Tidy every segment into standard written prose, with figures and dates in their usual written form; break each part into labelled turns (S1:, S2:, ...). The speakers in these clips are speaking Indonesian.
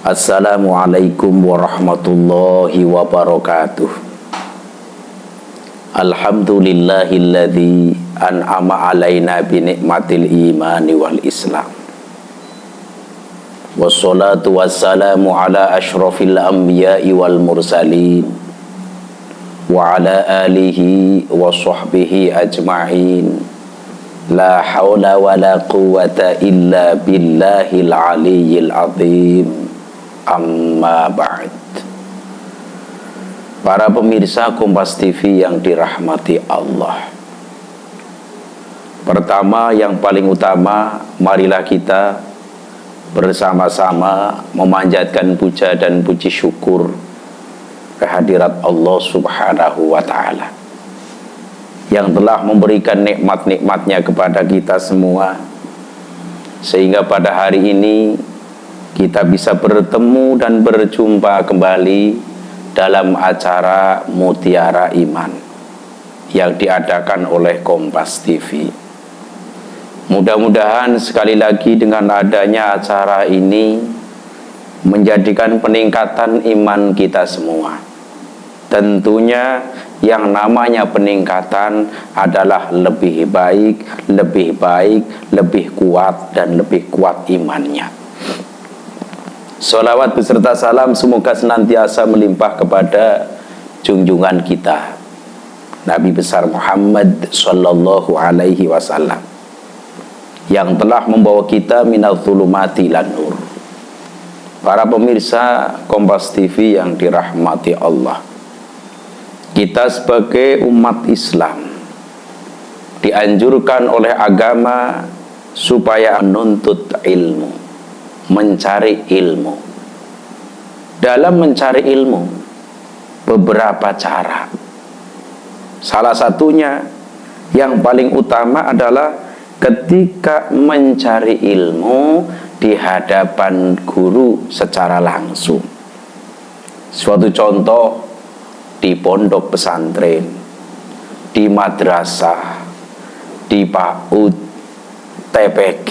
S1: Assalamualaikum warahmatullahi wabarakatuh. Alhamdulillahilladzi an'ama alaina binikmatil imani wal islam. Wassalatu wassalamu ala ashrafil anbiya'i wal mursalin wa ala alihi wa sahbihi ajma'in. La hawla wa la quwwata illa billahil aliyyil azim. Amma ba'd. Para pemirsa Kompas TV yang dirahmati Allah, pertama yang paling utama, marilah kita bersama-sama memanjatkan puja dan puji syukur kehadirat Allah Subhanahu wa ta'ala yang telah memberikan nikmat-nikmatnya kepada kita semua, sehingga pada hari ini kita bisa bertemu dan berjumpa kembali dalam acara Mutiara Iman yang diadakan oleh Kompas TV. Mudah-mudahan sekali lagi dengan adanya acara ini menjadikan peningkatan iman kita semua. Tentunya yang namanya peningkatan adalah lebih baik, lebih kuat dan lebih kuat imannya. Salawat beserta salam semoga senantiasa melimpah kepada junjungan kita Nabi besar Muhammad sallallahu alaihi wasallam yang telah membawa kita minal zulumati ilan nur. Para pemirsa Kompas TV yang dirahmati Allah, kita sebagai umat Islam dianjurkan oleh agama supaya menuntut ilmu, mencari ilmu. Dalam mencari ilmu beberapa cara. Salah satunya yang paling utama adalah ketika mencari ilmu di hadapan guru secara langsung. Suatu contoh di pondok pesantren, di madrasah, di PAUD, TPQ,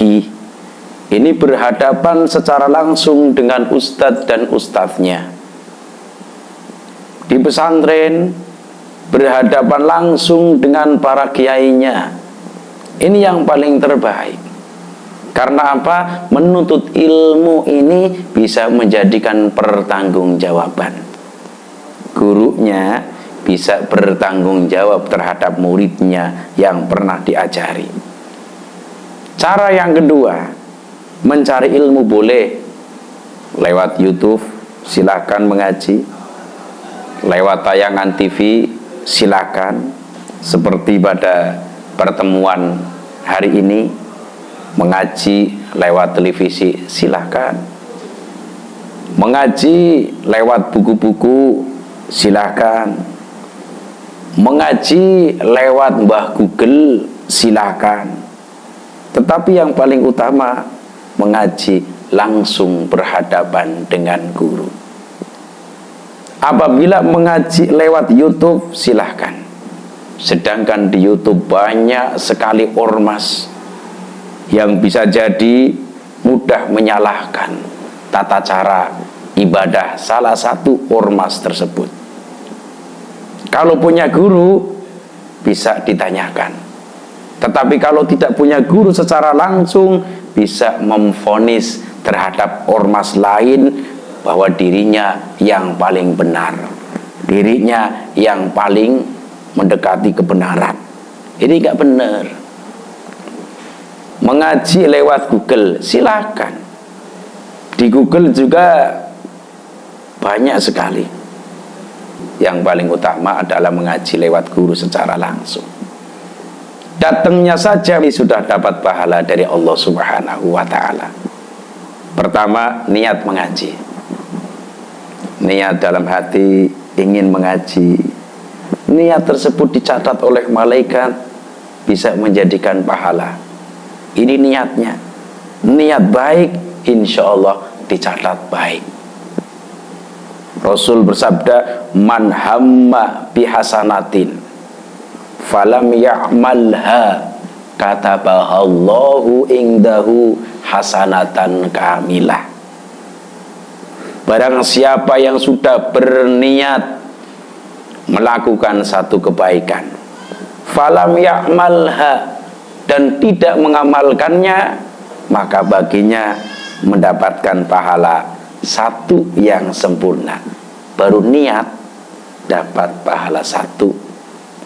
S1: ini berhadapan secara langsung dengan ustadz dan ustadznya. Di pesantren berhadapan langsung dengan para kiainya. Ini yang paling terbaik. Karena apa? Menuntut ilmu ini bisa menjadikan pertanggungjawaban. Gurunya bisa bertanggung jawab terhadap muridnya yang pernah diajari. Cara yang kedua, mencari ilmu boleh lewat YouTube, silakan mengaji. Lewat tayangan TV, silakan. Seperti pada pertemuan hari ini, mengaji lewat televisi, silakan. Mengaji lewat buku-buku, silakan. Mengaji lewat Mbah Google, silakan. Tetapi yang paling utama, mengaji langsung berhadapan dengan guru. Apabila mengaji lewat YouTube, silahkan. Sedangkan di YouTube banyak sekali ormas yang bisa jadi mudah menyalahkan tata cara ibadah salah satu ormas tersebut. Kalau punya guru bisa ditanyakan, tetapi kalau tidak punya guru secara langsung bisa memvonis terhadap ormas lain bahwa dirinya yang paling benar, dirinya yang paling mendekati kebenaran. Ini enggak benar. Mengaji lewat Google, silakan. Di Google juga banyak sekali. Yang paling utama adalah mengaji lewat guru secara langsung. Datangnya saja sudah dapat pahala dari Allah Subhanahu wa ta'ala. Pertama, niat mengaji. Niat dalam hati ingin mengaji. Niat tersebut dicatat oleh malaikat, bisa menjadikan pahala. Ini niatnya. Niat baik, insya Allah dicatat baik. Rasul bersabda, man hamma bihasanatin falam ya'malha katabahallahu indahu hasanatan kamilah. Barang siapa yang sudah berniat melakukan satu kebaikan, falam ya'malha, dan tidak mengamalkannya, maka baginya mendapatkan pahala satu yang sempurna. Baru niat dapat pahala satu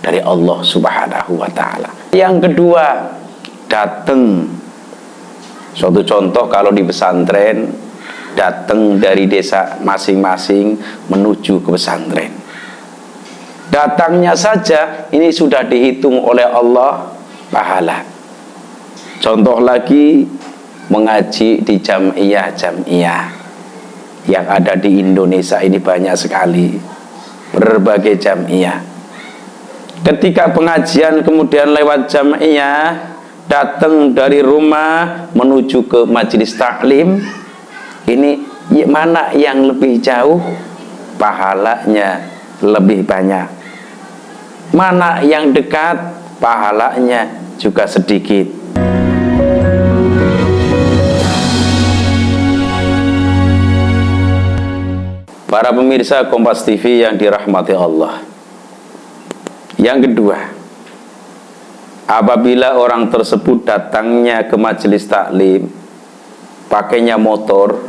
S1: dari Allah Subhanahu wa ta'ala. Yang kedua, datang. Suatu contoh, kalau di pesantren, datang dari desa masing-masing menuju ke pesantren. Datangnya saja ini sudah dihitung oleh Allah pahala. Contoh lagi, mengaji di jamiah yang ada di Indonesia ini banyak sekali, berbagai jamiah. Ketika pengajian kemudian lewat jamiah, datang dari rumah menuju ke majelis taklim, ini mana yang lebih jauh pahalanya lebih banyak, mana yang dekat pahalanya juga sedikit. Para pemirsa Kompas TV yang dirahmati Allah, yang kedua, apabila orang tersebut datangnya ke majelis taklim, pakainya motor,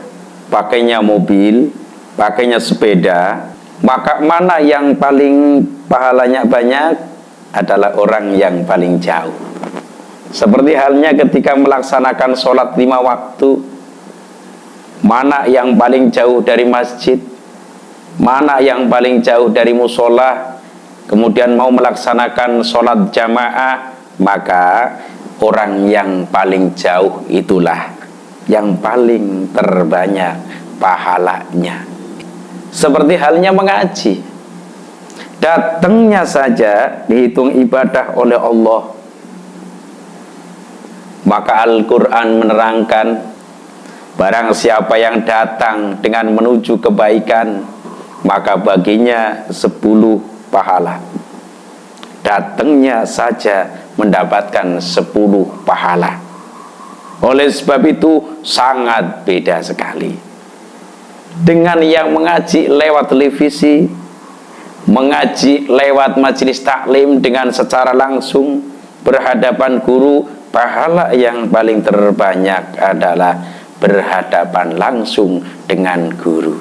S1: pakainya mobil, pakainya sepeda, maka mana yang paling pahalanya banyak adalah orang yang paling jauh. Seperti halnya ketika melaksanakan sholat 5 waktu, mana yang paling jauh dari masjid, mana yang paling jauh dari musola, kemudian mau melaksanakan sholat jamaah, maka orang yang paling jauh itulah yang paling terbanyak pahalanya. Seperti halnya mengaji, datangnya saja dihitung ibadah oleh Allah. Maka Al-Quran menerangkan, barang siapa yang datang dengan menuju kebaikan, maka baginya 10 pahala. Datangnya saja mendapatkan 10 pahala. Oleh sebab itu sangat beda sekali dengan yang mengaji lewat televisi, mengaji lewat majelis taklim dengan secara langsung berhadapan guru. Pahala yang paling terbanyak adalah berhadapan langsung dengan guru.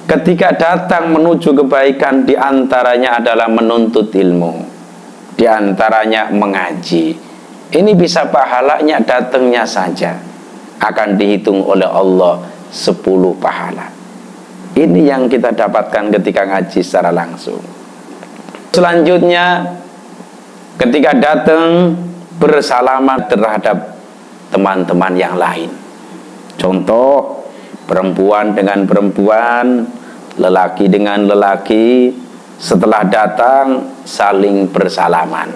S1: Ketika datang menuju kebaikan, diantaranya adalah menuntut ilmu, diantaranya mengaji. Ini bisa pahalanya datangnya saja akan dihitung oleh Allah 10 pahala. Ini yang kita dapatkan ketika ngaji secara langsung. Selanjutnya, ketika datang bersalaman terhadap teman-teman yang lain. Contoh, perempuan dengan perempuan, lelaki dengan lelaki, setelah datang saling bersalaman.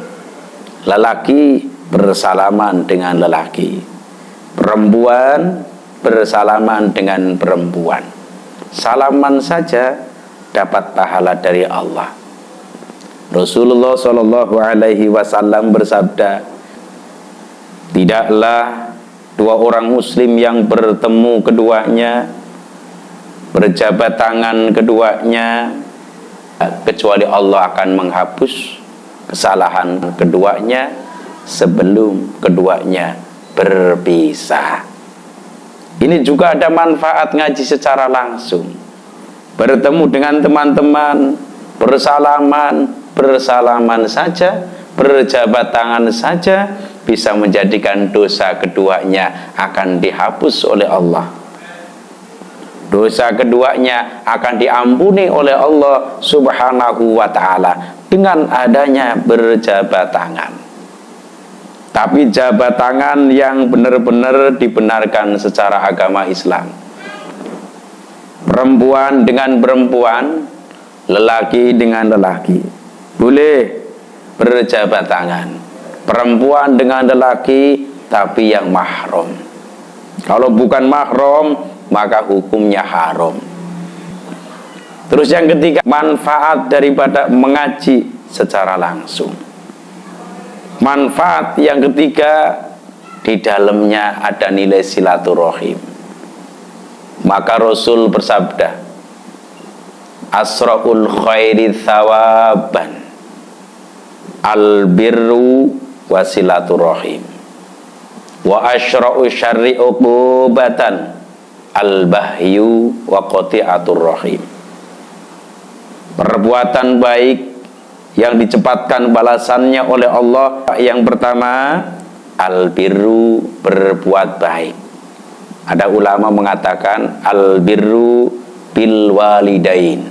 S1: Lelaki bersalaman dengan lelaki, perempuan bersalaman dengan perempuan. Salaman saja dapat pahala dari Allah. Rasulullah SAW bersabda, tidaklah dua orang muslim yang bertemu keduanya, berjabat tangan keduanya, kecuali Allah akan menghapus kesalahan keduanya sebelum keduanya berpisah. Ini juga ada manfaat ngaji secara langsung, bertemu dengan teman-teman, bersalaman saja, berjabat tangan saja, bisa menjadikan dosa keduanya akan dihapus oleh Allah. Dosa keduanya akan diampuni oleh Allah Subhanahu wa ta'ala dengan adanya berjabat tangan. Tapi jabat tangan yang benar-benar dibenarkan secara agama Islam. Perempuan dengan perempuan, lelaki dengan lelaki, boleh berjabat tangan. Perempuan dengan lelaki, tapi yang mahram. Kalau bukan mahram, maka hukumnya haram. Terus yang ketiga, manfaat daripada mengaji secara langsung. Manfaat yang ketiga, di dalamnya ada nilai silaturahim. Maka Rasul bersabda, asra'ul khairi thawaban albirru wasilaturrahim wa asyra'u syarri uqubatan albahyu wa qati'atur rahim. Perbuatan baik yang dicepatkan balasannya oleh Allah, yang pertama albirru, berbuat baik. Ada ulama mengatakan albirru bil walidain,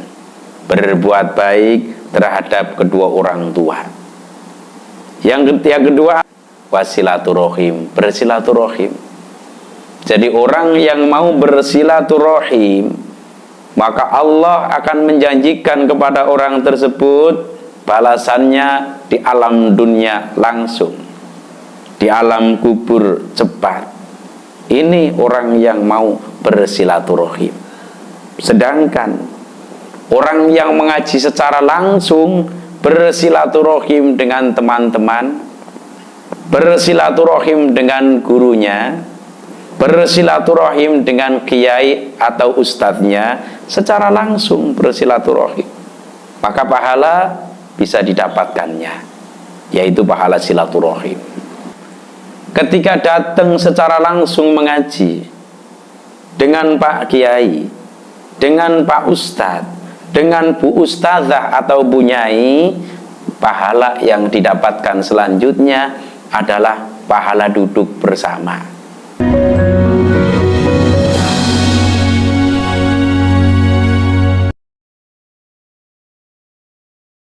S1: berbuat baik terhadap kedua orang tua. Yang kedua wasilaturrahim, bersilaturahim. Jadi orang yang mau bersilaturahim, maka Allah akan menjanjikan kepada orang tersebut balasannya di alam dunia langsung, di alam kubur cepat. Ini orang yang mau bersilaturahim. Sedangkan orang yang mengaji secara langsung, bersilaturahim dengan teman-teman, bersilaturahim dengan gurunya, bersilaturahim dengan kiai atau ustadznya, secara langsung bersilaturahim, maka pahala bisa didapatkannya, yaitu pahala silaturahim. Ketika datang secara langsung mengaji dengan Pak Kiai, dengan Pak Ustadz, dengan Bu Ustadzah atau Bu Nyai, pahala yang didapatkan selanjutnya adalah pahala duduk bersama.